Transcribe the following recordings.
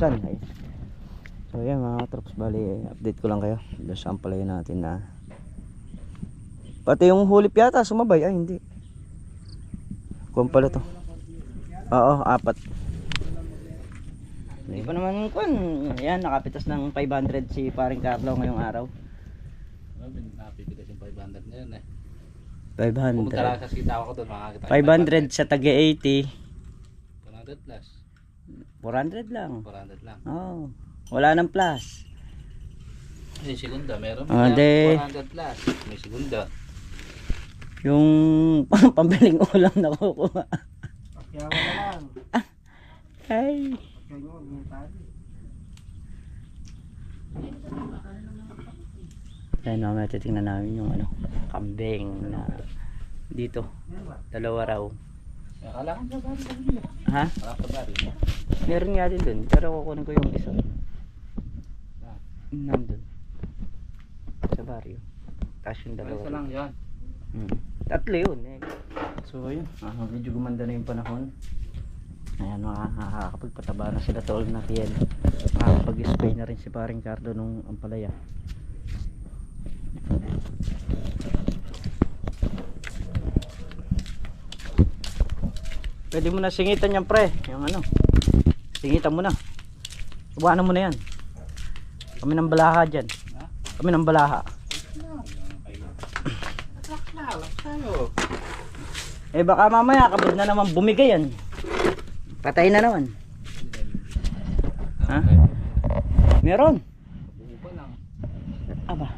bubuksan. Ay. So yan mga troops, bali update ko lang kayo doon sa ampalaya natin na pati yung hulip yata sumabay. Ay hindi, kung pala to. Oo, 4. Hindi pa naman kun. Yan, nakapitas ng 500 si paring Carlo ngayong araw. Napipitas yung 500 ngayon eh. 500. Pumunta lang sa sitaw ko doon, makakita 500 sa taga 80. 400 plus. 400 lang. 400 lang. Oh, wala nang plus. Yung segunda, meron Ah, may 400 plus. May segunda. Yung pambiling ulam na kukuha. Kaya wala lang. Ay. Kaya nyo, may tali. Ayun, mamaya titingnan namin yung ano, kambing na dito. Dalawa raw. Akala ko sa bari kanina. Ha? Akala ko sa bari. Meron nga din dun, pero kukunin ko yung isa. Nandun. Sa baryo. Tapos yung dalawa. Isa lang yan. Tatlo yun eh. So ayun, medyo gumanda na yung panahon. Ayan, makakapagpataba na sila tol na tiyan. Makakapag-spray na rin si paring Cardo nung ampalaya. Pwede mo na singitan yan pre, yung ano, singitan mo na, iwanan mo na yan. Kami ng balaha dyan. Kami ng balaha. Eh baka mamaya kabod na naman bumigay yan, patay na naman. Ha? Meron? Aba,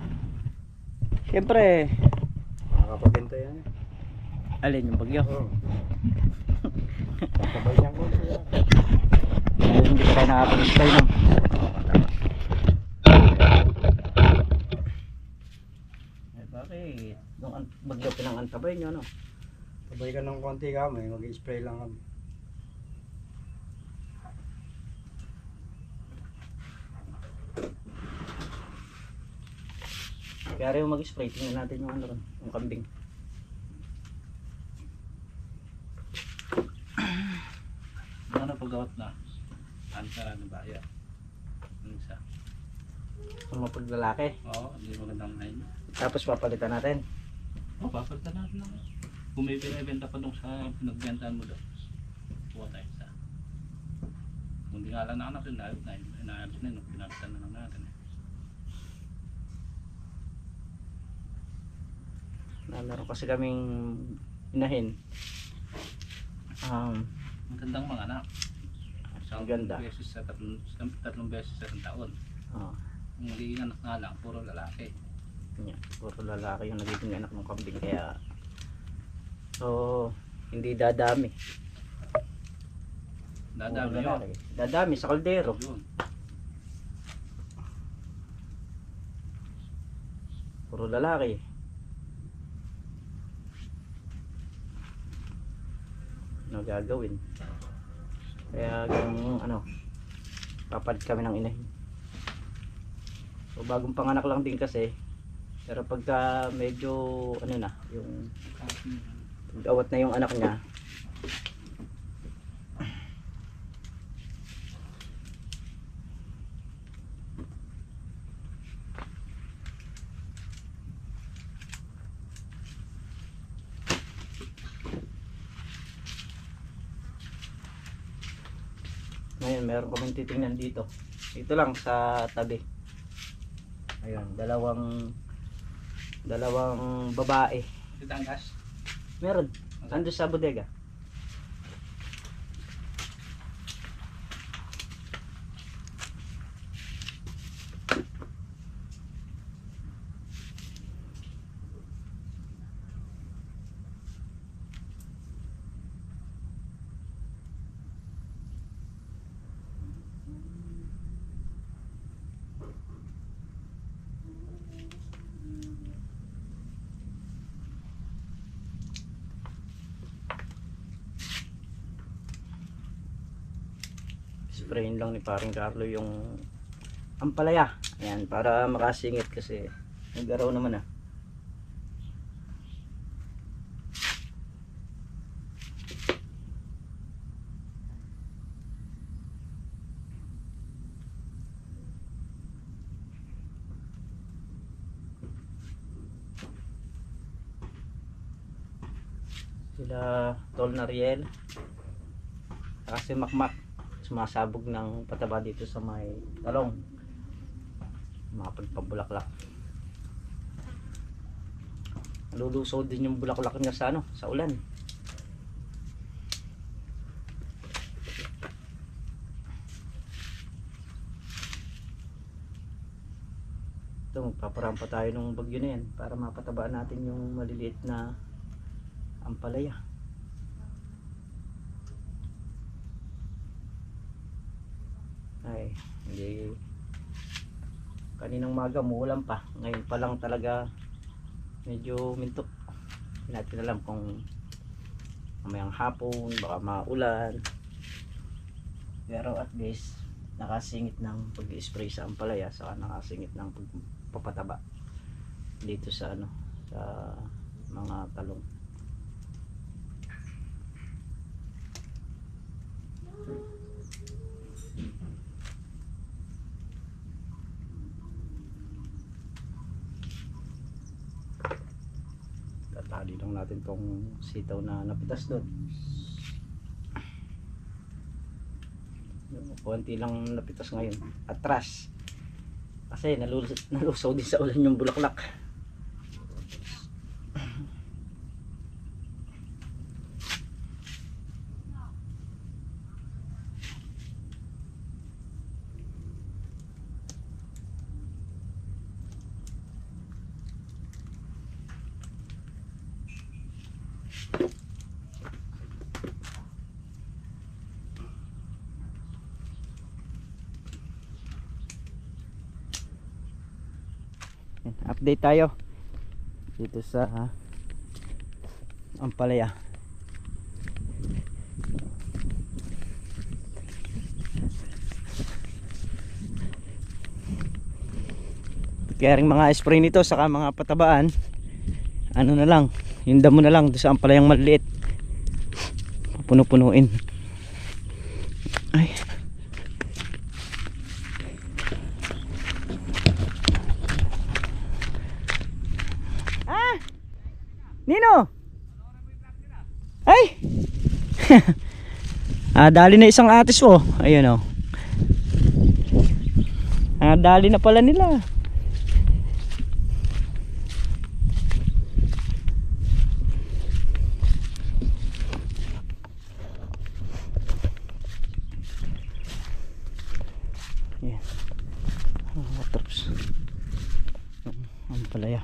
siyempre Makakapagenta yan. alin yung bagyo? Oo. Sabay niyang konti yan. Dahil hindi ka tayo nakapag-spray no? Eh bakit? Nung bagyo pinangantabay nyo no? Sabay ka ng konti kami, mag-spray lang kami. Kaya rin yung mag-spray, tingnan natin yung ano ron, yung kambing. Ano paggawat na? Ano ka lang ng bayan? Ano isa? Yung mga paglalaki. Oo, hindi magandang line. Tapos papalitan natin. Oo, papalitan natin lang. Kung may pinibenta pa doon sa pinagbentahan mo doon, kuha tayo isa. Kung di nga lang na anak yun, inaayos na yun, pinalitan na lang natin eh. Meron kasi kaming inahin. Magandang mga anak. Ang ganda. Beses sa tatlong beses sa isang taon. Oh, Ang magiging anak nga lang, puro lalaki. yan. Puro lalaki yung nagiging anak ng kambing kaya so hindi dadami. Dadami Puro yun. lalaki. Dadami sa kaldero. Yun. Puro lalaki. Ano gagawin? Kaya yung ano, papalit kami ng inahin. So bagong panganak lang din kasi, pero pagka medyo ano na, yung awat na yung anak niya, ngayon meron kaming titingnan dito. Ito lang sa tabi. Ayun, dalawang babae. Titanggas? Meron. Ando sa bodega. Sprayin lang ni paring Carlo yung ampalaya. Ayan, para makasingit kasi nag-araw naman ah. sila Tol Nariel kasi Makmak sumasabog ng pataba dito sa may talong, mapagpabulaklak. Lulusaw din yung bulaklak niya sa ano, sa ulan. Ito, magpaparampa tayo ng bagyo na yan para mapatabaan natin yung maliliit na ampalaya. Ay, hindi, kaninang maga muulan pa, ngayon pa lang talaga medyo mintok. Hindi natin alam kung mamayang hapon baka maulan, pero at least nakasingit ng pag-spray sa ampalaya, saka nakasingit ng pagpapataba dito sa ano, sa mga talong. Tatali lang natin tong sitaw na napitas doon. Konti lang napitas ngayon, atras, kasi nalusaw din sa ulan yung bulaklak. Update tayo dito sa ampalaya. Kaya rin mga spray nito saka mga patabaan, ano na lang, yung damo na lang doon sa ampalayang maliit, puno-punuin. Ay, Nino! Ay! Dali na isang atis oh. Ayun oh. Dali na pala nila. Yan. Troops. Ang palaya.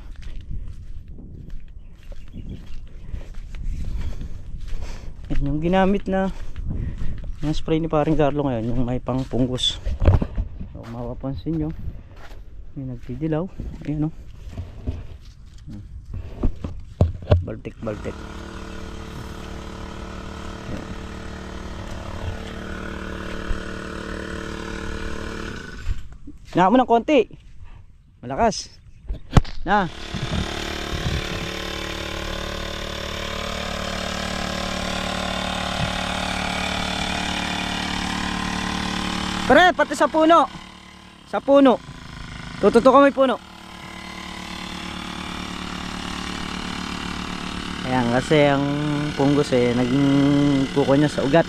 Yung ginamit na spray ni paring Carlo ngayon, yung may pang punggos. So mapapansin nyo, may nagtidilaw. Ayan o, baltik baltik. Na mo ng konti, malakas na. Pre, pati sa puno. Sa puno. Tututok kami puno. Ayan, kasi ang punggos naging kuko niya sa ugat.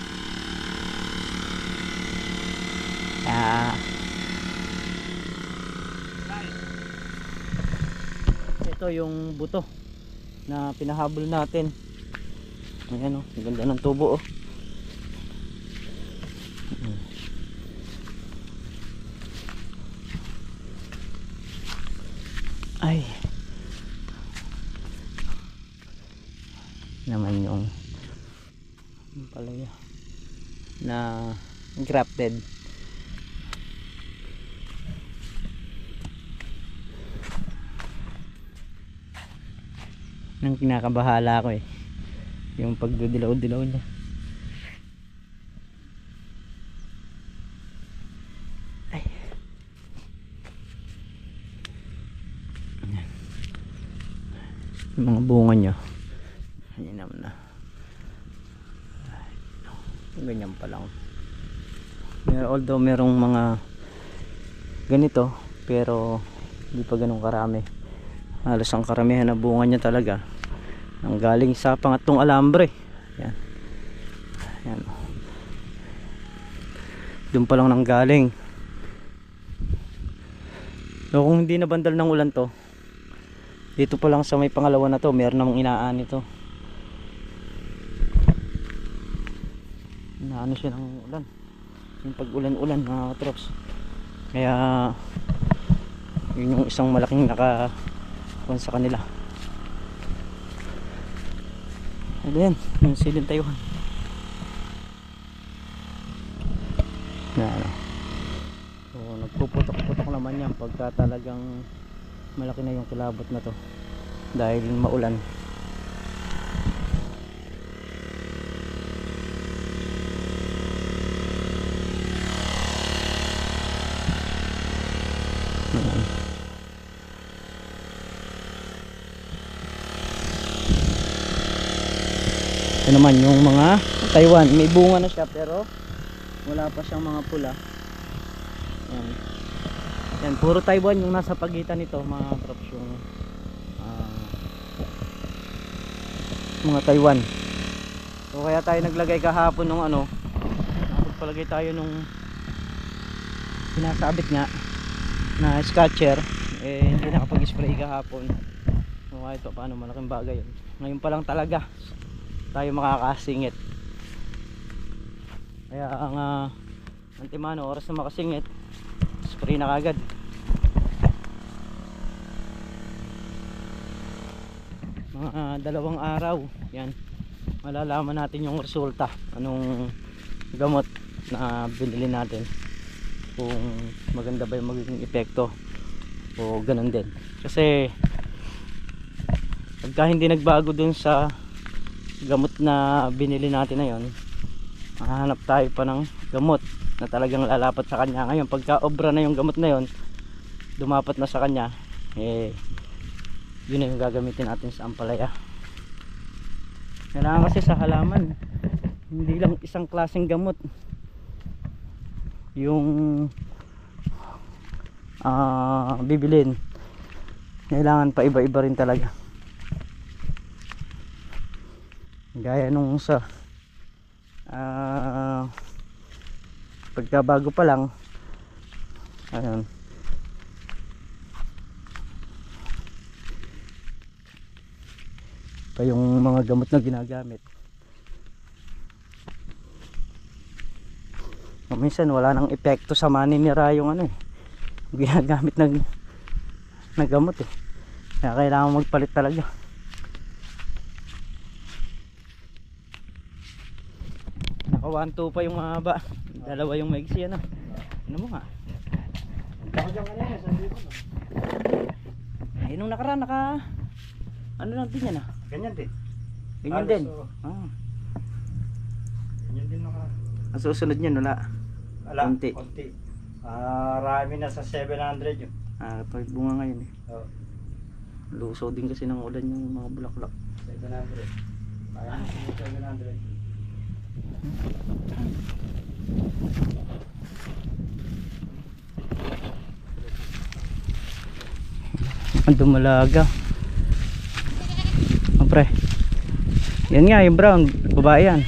Ito yung buto na pinahabol natin. Ayan oh, ang ganda ng tubo oh. Ay naman yung palaya na grafted. Nang kinakabahala ko yung pagdidilaw-dilaw niya. Ay. Yung mga bunga niya. Ayan naman na. Ganyan pa lang. Although merong mga ganito, pero hindi pa ganun karami. Halos ang karamihan na bunga niya talaga ang galing sa pangatlong alambre. Yan. Yan. Doon pa lang nang galing. So kung hindi na bandal ng ulan to, dito pa lang sa may pangalawa na to, meron namang inaan ito. Inaano siya ng ulan. Yung pag-ulan-ulan mga katrops. Kaya yun yung isang malaking naka-kuwan sa kanila. Ano yan? Yung silin Taiwan. Na ano. So nagpuputok-putok naman yan pagka talagang malaki na yung kilabot na to dahil maulan. Ito naman yung mga Taiwan, may bunga na siya pero wala pa siyang mga pula. Yan. Yan, puro Taiwan yung nasa pagitan nito mga crops, yung mga Taiwan. So kaya tayo naglagay kahapon nung ano, napagpalagay tayo nung pinasabit nga na scotcher, eh hindi nakapag-spray kahapon. So kahit pa paano, malaking bagay yun. Ngayon pa lang talaga tayo makakasingit. Kaya ang antimano, oras na makasingit, spray na kagad. Mga 2 araw yan, malalaman natin yung resulta, anong gamot na binili natin, kung maganda ba yung magiging epekto o ganun din. Kasi pagka hindi nagbago dun sa gamot na binili natin na yon, hahanap tayo pa ng gamot na talagang lalapat sa kanya. Ngayon pagka obra na yung gamot na yon, dumapat na sa kanya, eh yun na yung gagamitin natin sa ampalaya. Kailangan kasi sa halaman hindi lang isang klaseng gamot yung bibilin, kailangan pa iba-iba rin talaga. Gaya nung sa pagkabago pa lang, ayun, pa yung mga gamot na ginagamit. Minsan wala nang epekto sa maninira yung ano ginagamit na gamot eh. Kaya kailangan magpalit talaga. Naka 1-2 pa yung mahaba, 2 yung maigsi ano. Ano mo nga? Ay nung nakaraan ano lang din yan Ganyan din. Ganyan Halos, din. oh. Ganyan din naka. Ang susunod niyan wala. Konti. Konti. Rami na sa 700 yun. Pag bunga ngayon eh. Oh, Luso din kasi ng ulan yung mga bulaklak. 700. Kaya 700. Ang dumalaga. Pre. Yan nga yung brown, babae yan.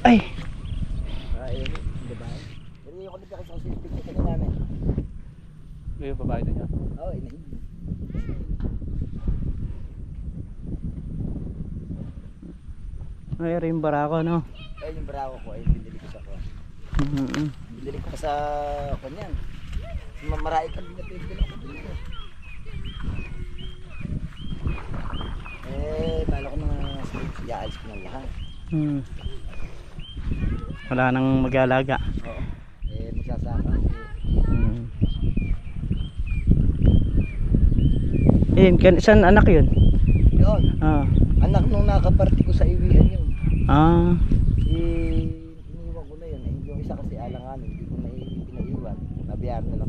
Ay. Yung babae din yan. Ay, rin barako no. Ay, yung barako ko ay binili ko sa kwan. Binili ko pa sa kanyan. Mamarami pa din na pinili ko. Bala ko na i-aalis ko ng lahat. Wala nang mag-aalaga. Oo. Magsasaka. Ayun, saan anak yun? Yun. Ah. Anak nung nakaparty ko sa iwian yun. Ah. Iniwan ko na yun. Yung isa kasi alanganin, hindi ko na pinaiwan. Nabiyaran na lang.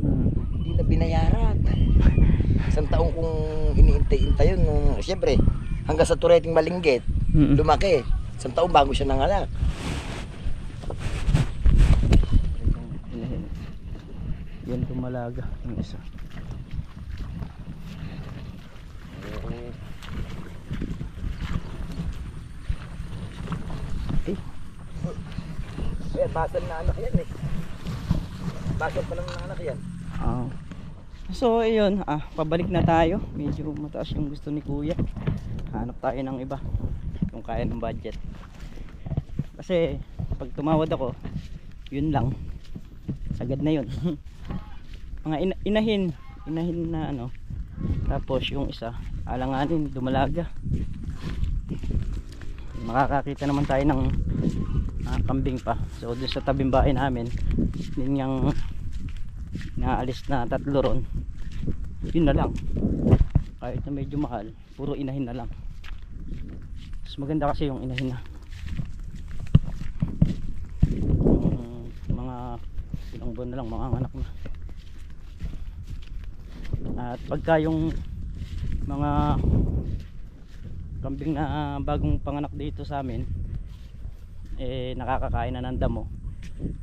Hindi na binayaran. Isang taong kong iniintay-intay yun. Siyempre, hanggang sa Tureting Malinggit, lumaki. Isang taong bago siya nanganak. Yan tumalaga yung isa. Eh, basal na anak yan eh. Basal pa lang na anak yan. Ah. So ayun, pabalik na tayo. Medyo mataas yung gusto ni Kuya. Hanap tayo ng iba kung kaya ng budget. Kasi pag tumawad ako, yun lang. Sagad na yun. Mga inahin na ano. Tapos yung isa, alanganin, dumalaga. Makakakita naman tayo ng kambing pa. So doon sa tabing bahay namin, yun yung naalis na 3 ron. Yun na lang. Kahit na medyo mahal, puro inahin na lang. Mas maganda kasi yung inahin na. Yung mga ilang buwan na lang, mga anak na. At pagka yung mga kambing na bagong panganak dito sa amin, eh nakakakain na ng damo,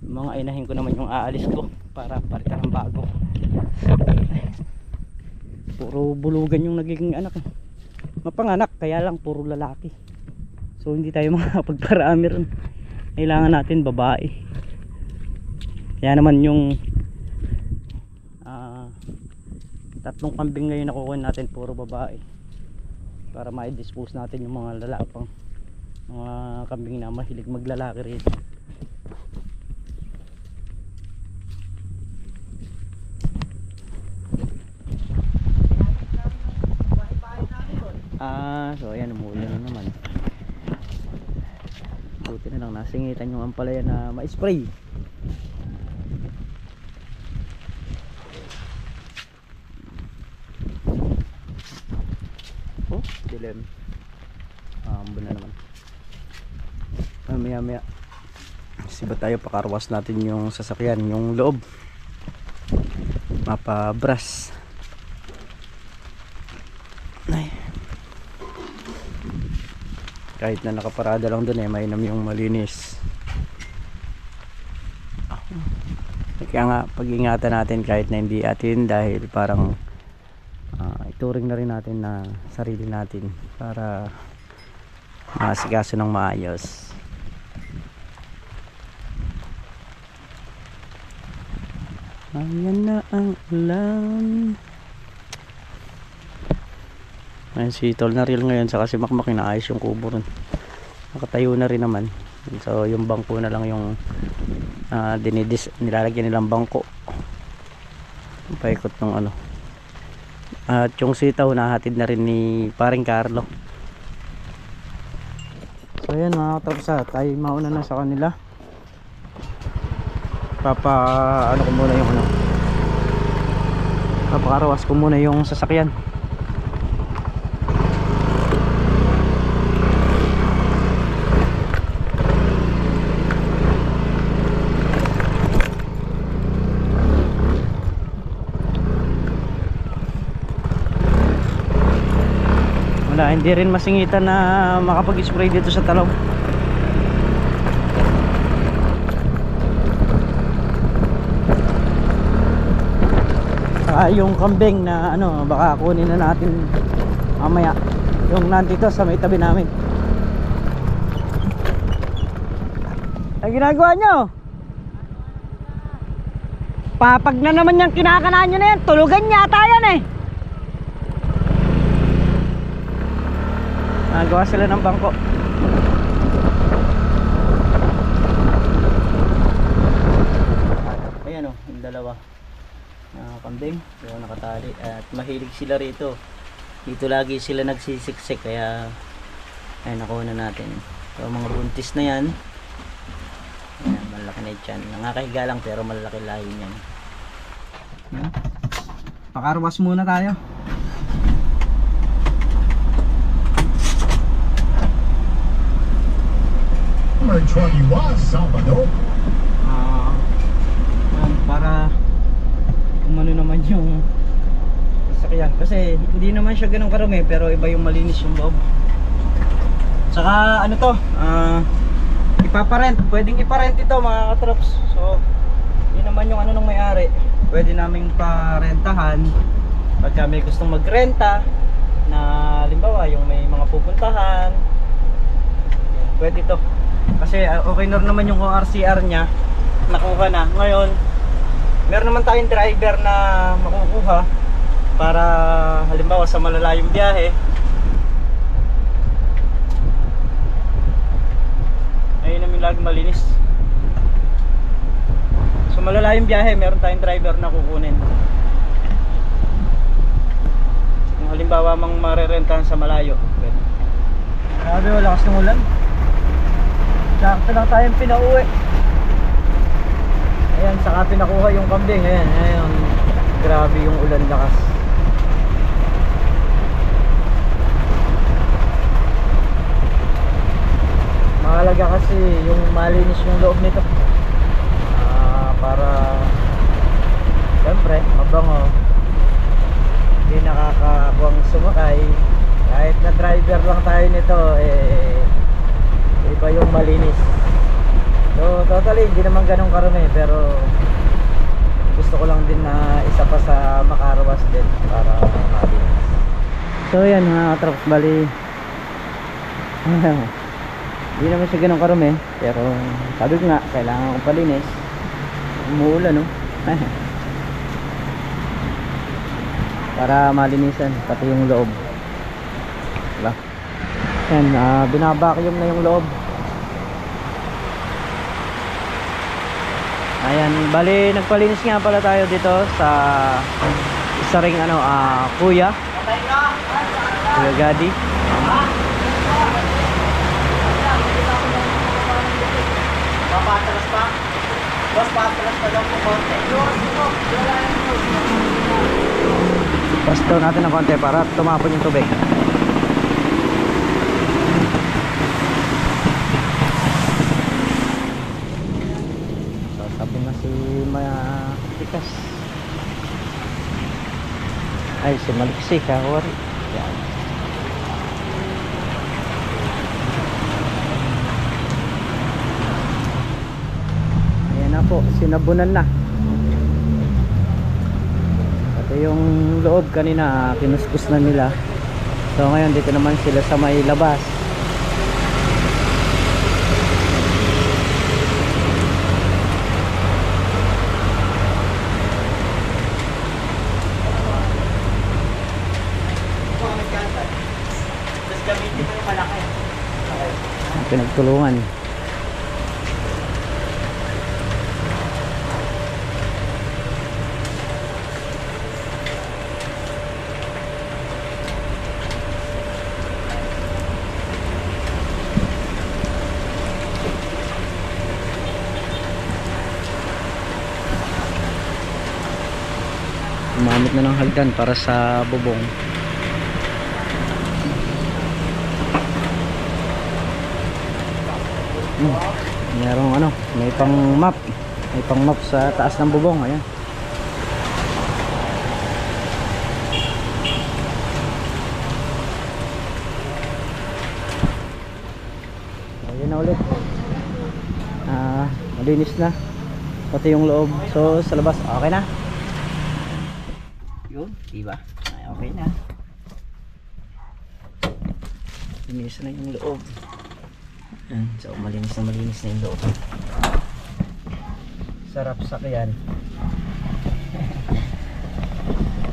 mga inahin ko naman yung aalis ko para palitan ng bago. Puro bulugan yung nagiging anak eh. Mapanganak, kaya lang puro lalaki. So hindi tayo makapagparami ron. Kailangan natin babae. Kaya naman yung 3 kambing ngayon nakukuha natin puro babae, para ma-dispose natin yung mga lalapang mga kambing na mahilig maglalaki rin. So ayan, umulan na naman. Buti na lang nasingitan yung ampalaya na ma-spray. Oh, dilim. Ambon na naman. Maya siba tayo, pakarwas natin yung sasakyan, yung loob, mapabras. Ay. Kahit na nakaparada lang dun eh, mainam yung malinis. Kaya nga pag-ingatan natin kahit na hindi atin, dahil parang ituring na rin natin na sarili natin para maasikaso ng maayos. Ayan na ang ulan. Ayan si Tol na real ngayon, saka si Makmak inaayos yung kubo rin. Nakatayo na rin naman. So yung bangko na lang yung nilalagyan nilang bangko. Paikot ng ano. At yung sitaw nahatid na rin ni paring Carlo. So ayan mga katrapsa, tayo mauna na sa kanila. Ano ko muna yung ano, papakarawas ko muna yung sasakyan. Wala, hindi rin masingitan na makapag-spray dito sa talong. Yung kambing na ano, baka kunin na natin mamaya, yung nandito sa may tabi namin. Ang ginagawa nyo, papag na naman yung kinakanaan nyo na yan, tulugan yata yan eh. Nagawa sila ng bangko. Ayan o, yung dalawa kambing, so nakatali at mahilig sila rito. Dito lagi sila nagsisiksik, kaya ay nakuha na natin. So mga buntis na yan. Ayan, malaki na yan. Nakakahiga lang pero malaki lahi niyan. Pakarwas muna tayo. September 21, Sabado. Yan, para umano naman yung sasakyan. Kasi hindi naman siya ganun karami, pero iba yung malinis yung loob. Saka ano to, ipaparent. Pwedeng iparent ito mga katrops. So, yun naman yung ano ng may-ari. Pwede naming parentahan pagka may gustong magrenta na halimbawa yung may mga pupuntahan. Pwede to. Kasi okay na naman yung RCR niya. Nakuha na. Ngayon, meron naman tayong driver na makukuha para halimbawa sa malalayong biyahe. Ayun namin lagi malinis. So malalayong biyahe, meron tayong driver na kukunin. Yung halimbawa mang marerentahan sa malayo. Pwede. Grabe, walakas ng ulan. Sakto lang tayong pinauwi. Ayan, saka pinakuha yung kambing. Ayan, ayan. Grabe yung ulan, lakas. Mahalaga kasi yung malinis yung loob nito. Para siyempre, mabango. Hindi nakakakuwang sumakay. Kahit na driver lang tayo nito, iba yung malinis. So totally hindi naman ganun karami, pero gusto ko lang din na isa pa sa makarawas din para malinis. So yan mga katrops, bali hindi naman siya ganun karami, pero sabi ko nga kailangan kong palinis. Umuulan, no? Para malinisan pati yung loob. Diba? Yan, binabacuum na yung loob. Ayan, bali nagpalinis nga pala tayo dito sa isa ring ano, Kuya Gadi. Papatras pa? Boss, patras pa lang po konti. Pasto natin ng konti para tumapon yung tubig. Sabi na si Matikas. Ay, si Maliksik ha, wari. Yan. Ayan na po, sinabunan na. Pati yung loob kanina, kinuskus na nila. So ngayon, dito naman sila sa may labas. Pinagtulungan. Gumamit na ng hagdan para sa bubong. Merong ano, may pang map sa taas ng bubong. Ayan. Ayan na ulit. Malinis na pati yung loob. So sa labas okay na. Yun, diba? Ay, okay na. Malinis na yung loob. So malinis na yung loob. Sarap sakyan.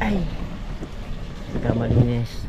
Ay, saka malinis.